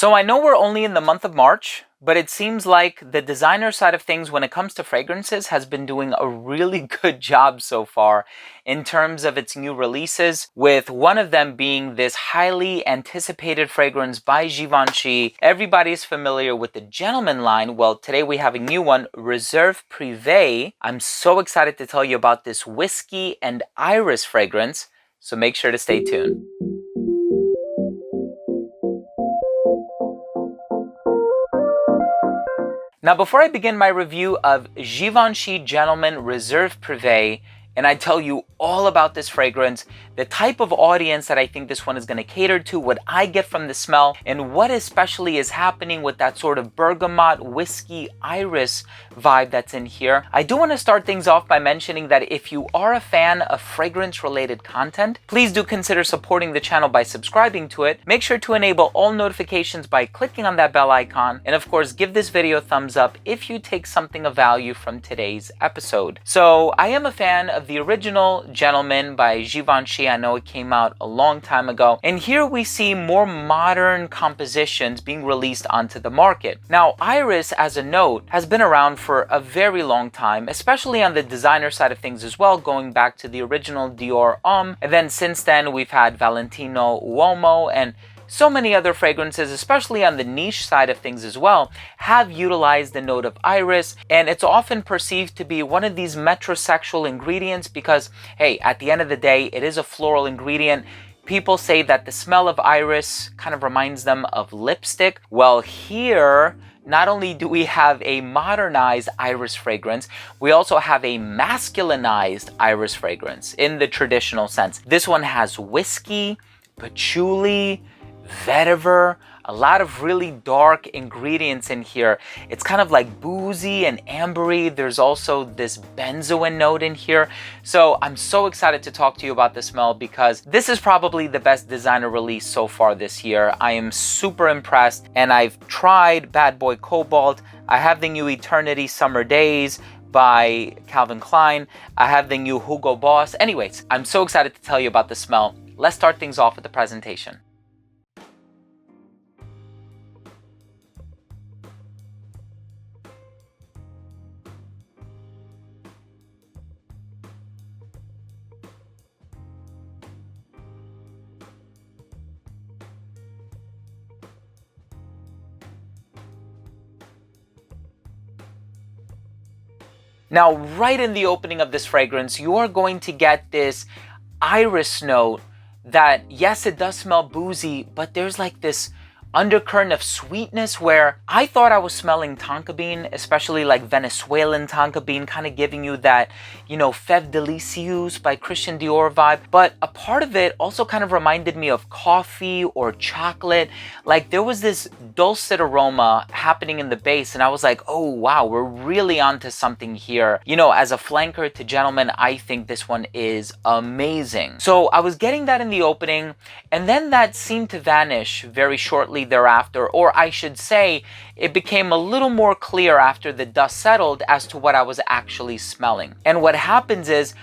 So I know we're only in the month of March, but it seems like the designer side of things when it comes to fragrances has been doing a really good job so far in terms of its new releases, with one of them being this highly anticipated fragrance by Givenchy. Everybody's familiar with the Gentleman line. Well, today we have a new one, Reserve Privée. I'm so excited to tell you about this whiskey and iris fragrance, so make sure to stay tuned. Now, before I begin my review of Givenchy Gentleman Reserve Privée, and I tell you all about this fragrance, the type of audience that I think this one is going to cater to, what I get from the smell, and what especially is happening with that sort of bergamot, whiskey, iris vibe that's in here, I do want to start things off by mentioning that if you are a fan of fragrance-related content, please do consider supporting the channel by subscribing to it. Make sure to enable all notifications by clicking on that bell icon, and of course, give this video a thumbs up if you take something of value from today's episode. So, I am a fan of the original Gentleman by Givenchy. I know it came out a long time ago. And here we see more modern compositions being released onto the market. Now, iris as a note has been around for a very long time, especially on the designer side of things as well, going back to the original Dior Homme. And then since then, we've had Valentino Uomo and so many other fragrances, especially on the niche side of things as well, have utilized the note of iris, and it's often perceived to be one of these metrosexual ingredients because, hey, at the end of the day, it is a floral ingredient. People say that the smell of iris kind of reminds them of lipstick. Well, here, not only do we have a modernized iris fragrance, we also have a masculinized iris fragrance in the traditional sense. This one has whiskey, patchouli, vetiver, a lot of really dark ingredients in here. It's kind of like boozy and ambery. There's also this benzoin note in here. So I'm so excited to talk to you about the smell because this is probably the best designer release so far this year. I am super impressed, and I've tried Bad Boy Cobalt. I have the new Eternity Summer Days by Calvin Klein. I have the new Hugo Boss. Anyways, I'm so excited to tell you about the smell. Let's start things off with the presentation. Now, right in the opening of this fragrance, you are going to get this iris note that, yes, it does smell boozy, but there's like this undercurrent of sweetness where I thought I was smelling tonka bean, especially like Venezuelan tonka bean, kind of giving you that, you know, Fève Délicieuse by Christian Dior vibe. But a part of it also kind of reminded me of coffee or chocolate. Like there was this dulcet aroma happening in the base, and I was like, oh wow, we're really onto something here. You know, as a flanker to Gentleman, I think this one is amazing. So I was getting that in the opening, and then that seemed to vanish very shortly thereafter, or I should say it became a little more clear after the dust settled as to what I was actually smelling. And what happens is,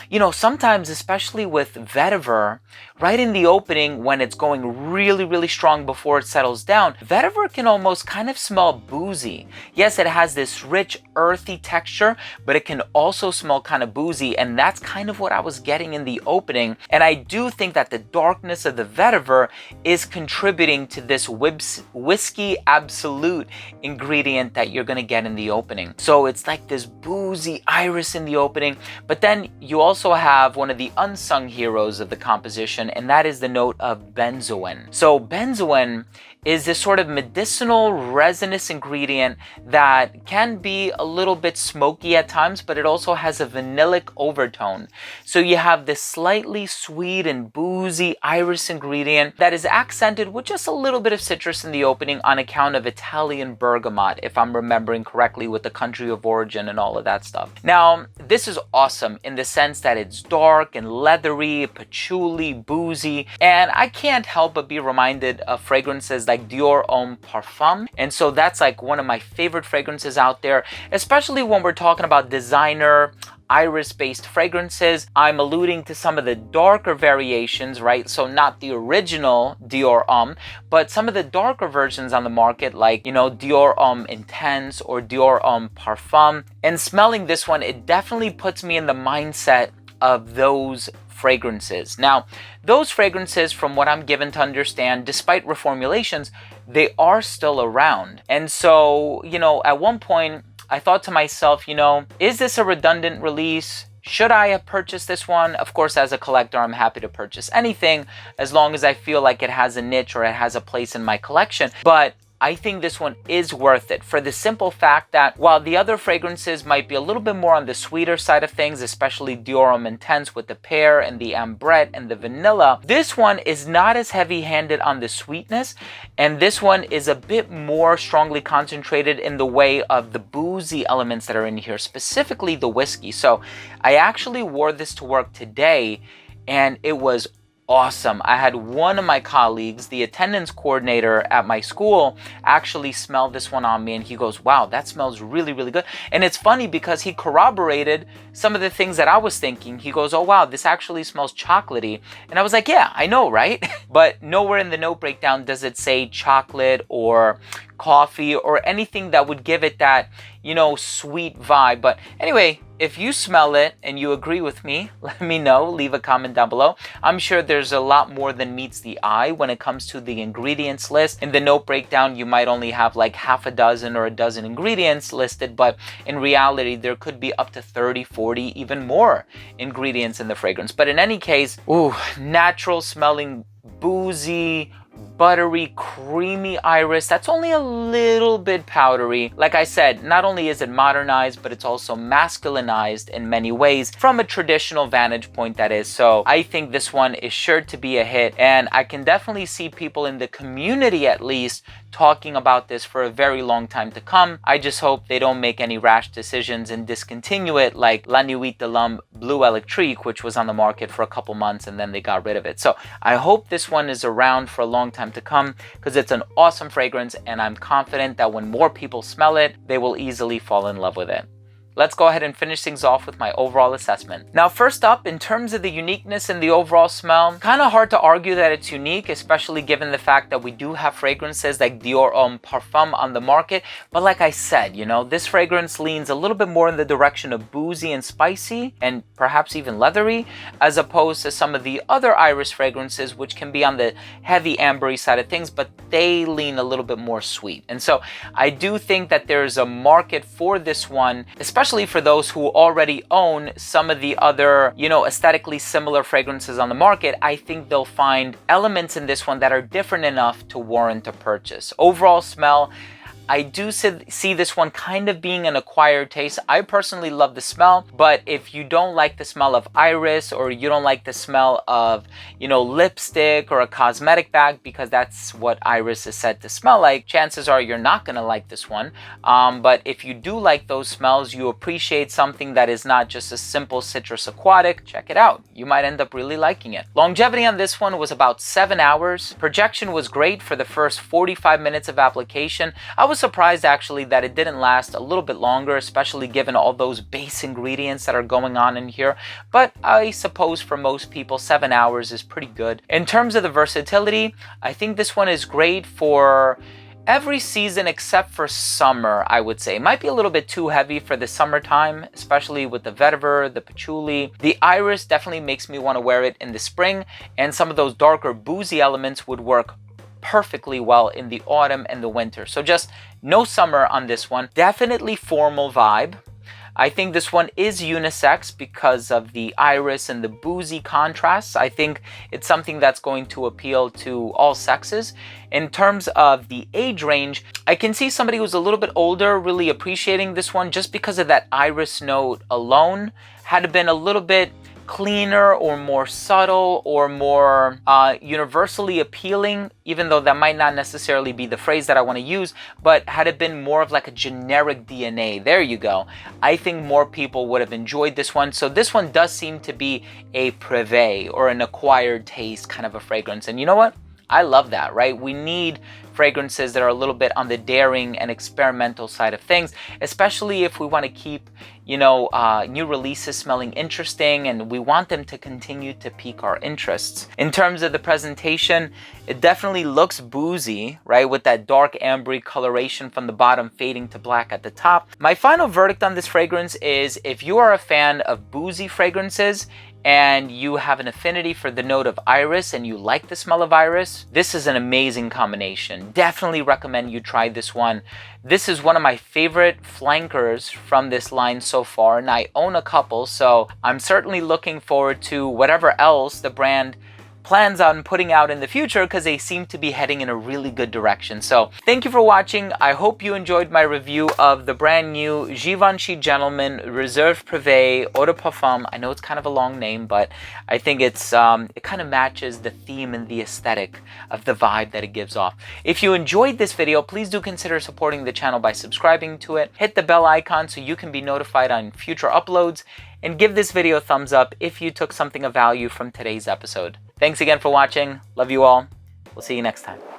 you know, sometimes, especially with vetiver, right in the opening when it's going really, really strong before it settles down, vetiver can almost kind of smell boozy. Yes, it has this rich, earthy texture, but it can also smell kind of boozy, and that's kind of what I was getting in the opening. And I do think that the darkness of the vetiver is contributing to this whiskey absolute ingredient that you're gonna get in the opening. So it's like this boozy iris in the opening, but then you also have one of the unsung heroes of the composition, and that is the note of benzoin. So benzoin is this sort of medicinal resinous ingredient that can be a little bit smoky at times, but it also has a vanillic overtone. So you have this slightly sweet and boozy iris ingredient that is accented with just a little bit of citrus in the opening on account of Italian bergamot, if I'm remembering correctly, with the country of origin and all of that stuff. Now, this is awesome in the sense that it's dark and leathery, patchouli, boozy, and I can't help but be reminded of fragrances like like Dior Homme Parfum. And so that's like one of my favorite fragrances out there, especially when we're talking about designer iris-based fragrances. I'm alluding to some of the darker variations, right? So not the original Dior Homme, but some of the darker versions on the market, like, you know, Dior Homme Intense or Dior Homme Parfum. And smelling this one, it definitely puts me in the mindset of those fragrances. Now, those fragrances, from what I'm given to understand, despite reformulations, they are still around. And so, you know, at one point, I thought to myself, you know, is this a redundant release? Should I have purchased this one? Of course, as a collector, I'm happy to purchase anything as long as I feel like it has a niche or it has a place in my collection. But I think this one is worth it for the simple fact that while the other fragrances might be a little bit more on the sweeter side of things, especially Dior Homme Intense with the pear and the ambrette and the vanilla, this one is not as heavy-handed on the sweetness, and this one is a bit more strongly concentrated in the way of the boozy elements that are in here, specifically the whiskey. So I actually wore this to work today, and it was awesome. I had one of my colleagues, the attendance coordinator at my school, actually smell this one on me, and he goes, wow, that smells really, really good. And it's funny because he corroborated some of the things that I was thinking. He goes, oh wow, this actually smells chocolatey. And I was like, yeah, I know, right? But nowhere in the note breakdown does it say chocolate or coffee or anything that would give it that, you know, sweet vibe. But anyway, if you smell it and you agree with me, let me know. Leave a comment down below. I'm sure there's a lot more than meets the eye when it comes to the ingredients list. In the note breakdown, you might only have like half a dozen or a dozen ingredients listed, but in reality, there could be up to 30, 40, even more ingredients in the fragrance. But in any case, ooh, natural smelling, boozy, buttery, creamy iris that's only a little bit powdery. Like I said, not only is it modernized, but it's also masculinized in many ways from a traditional vantage point, that is. So I think this one is sure to be a hit, and I can definitely see people in the community at least talking about this for a very long time to come. I just hope they don't make any rash decisions and discontinue it like La Nuit de l'Homme Bleu Electrique, which was on the market for a couple months and then they got rid of it. So I hope this one is around for a long time to come because it's an awesome fragrance, and I'm confident that when more people smell it, they will easily fall in love with it. Let's go ahead and finish things off with my overall assessment. Now, first up, in terms of the uniqueness and the overall smell, kind of hard to argue that it's unique, especially given the fact that we do have fragrances like Dior Homme Parfum on the market. But like I said, you know, this fragrance leans a little bit more in the direction of boozy and spicy and perhaps even leathery, as opposed to some of the other iris fragrances, which can be on the heavy ambery side of things, but they lean a little bit more sweet. And so I do think that there's a market for this one, especially for those who already own some of the other, you know, aesthetically similar fragrances on the market. I think they'll find elements in this one that are different enough to warrant a purchase. Overall smell, I do see this one kind of being an acquired taste. I personally love the smell, but if you don't like the smell of iris, or you don't like the smell of, you know, lipstick or a cosmetic bag, because that's what iris is said to smell like, chances are you're not gonna like this one. But if you do like those smells, you appreciate something that is not just a simple citrus aquatic, check it out. You might end up really liking it. Longevity on this one was about 7 hours. Projection was great for the first 45 minutes of application. I was surprised actually that it didn't last a little bit longer, especially given all those base ingredients that are going on in here. But I suppose for most people, 7 hours is pretty good. In terms of the versatility, I think this one is great for every season except for summer, I would say. It might be a little bit too heavy for the summertime, especially with the vetiver, the patchouli. The iris definitely makes me want to wear it in the spring, and some of those darker boozy elements would work perfectly well in the autumn and the winter. So just no summer on this one. Definitely formal vibe. I think this one is unisex because of the iris and the boozy contrasts. I think it's something that's going to appeal to all sexes. In terms of the age range, I can see somebody who's a little bit older really appreciating this one just because of that iris note alone. Had it been a little bit cleaner or more subtle or more universally appealing, even though that might not necessarily be the phrase that I want to use, but had it been more of like a generic DNA, there you go, I think more people would have enjoyed this one. So this one does seem to be a Privée or an acquired taste kind of a fragrance. And you know what? I love that, right? We need fragrances that are a little bit on the daring and experimental side of things, especially if we want to keep, new releases smelling interesting, and we want them to continue to pique our interests. In terms of the presentation, it definitely looks boozy, right? With that dark ambery coloration from the bottom fading to black at the top. My final verdict on this fragrance is, if you are a fan of boozy fragrances and you have an affinity for the note of iris and you like the smell of iris, this is an amazing combination. Definitely recommend you try this one. This is one of my favorite flankers from this line so far, and I own a couple, so I'm certainly looking forward to whatever else the brand plans on putting out in the future, because they seem to be heading in a really good direction. So thank you for watching. I hope you enjoyed my review of the brand new Givenchy Gentleman Reserve Privée Eau de Parfum. I know it's kind of a long name, but I think it's it kind of matches the theme and the aesthetic of the vibe that it gives off. If you enjoyed this video, please do consider supporting the channel by subscribing to it. Hit the bell icon so you can be notified on future uploads, and give this video a thumbs up if you took something of value from today's episode. Thanks again for watching. Love you all. We'll see you next time.